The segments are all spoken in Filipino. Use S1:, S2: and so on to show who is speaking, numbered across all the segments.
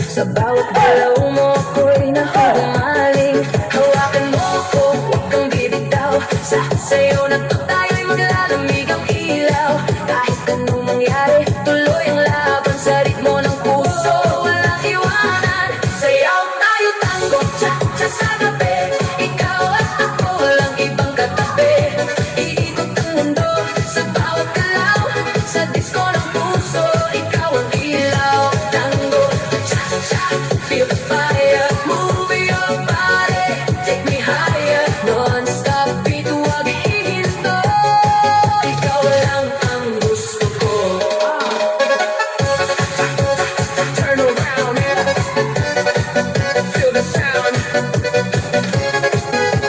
S1: Sa bawat galaw mo ako'y nahuhumaling. Hawakan mo ako, huwag kang bibitaw. Sa sayo na to tayo'y maglalamig ang ilaw. Kahit anong mangyari, tuloy ang laban sa ritmo ng puso. Walang iwanan, sayaw tayo tango, cha-cha sa gabi. Ikaw at ako, walang ibang katabi. Iikot ang mundo sa bawat galaw. Sa disco ng puso, ikaw ang ilaw. Tango, cha-cha, feel the fire. Move your body, take me higher. Non-stop beat, huwag hihinto. Ikaw lang ang gusto ko. Turn around, feel the sound.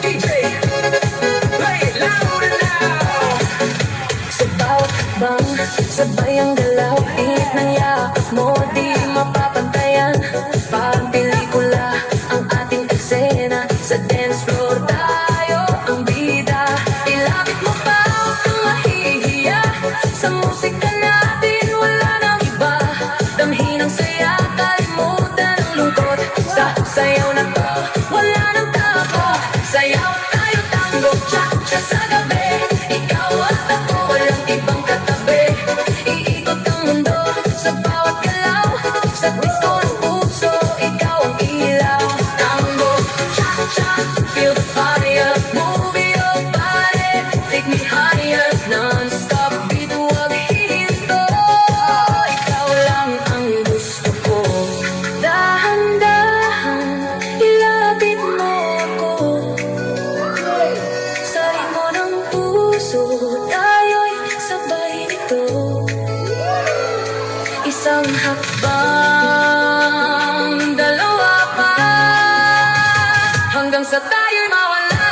S1: DJ, play it louder now. Sa bawat bang, sabay ang galaw. Init ng yakap mo, di mapapantayan. Parang pelikula ang ating eksena. Sa dance floor tayo ang bida. Ilapit mo pa, huwag kang mahihiya. Sa musika natin wala nang iba. Damhin ang saya, kalimutan ang lungkot. Sa sayaw na to, wala nang takot. Sayaw tayo tango, cha-cha sa gabi. Ikaw at ako, walang ibang katabi. Iikot ang mundo sa bawat galaw. Sa disco ng puso, ikaw ang ilaw. Tango, cha-cha, feel the fire. Move your body, take me higher. Non-stop beat, huwag hihinto. Ikaw lang ang gusto ko. Dahan-dahan, ilapit mo ako. Sa ritmo ng puso, tayo'y sabay nito. Isang hakbang, dalawa pa, hanggang sa tayo'y mawala.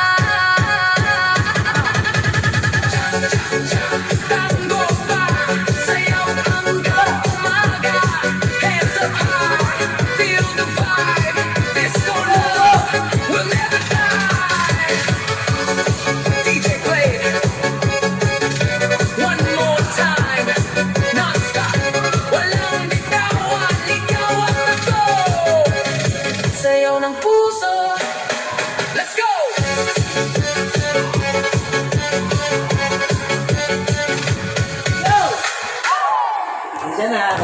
S1: Tango pa, sayaw hanggang umaga. Hands up high, feel the vibe. Disco love will never die. DJ play it one more time, non-stop. Walang bitawan, ikaw at ako. Sayaw ng puso, let's go!
S2: Isa na,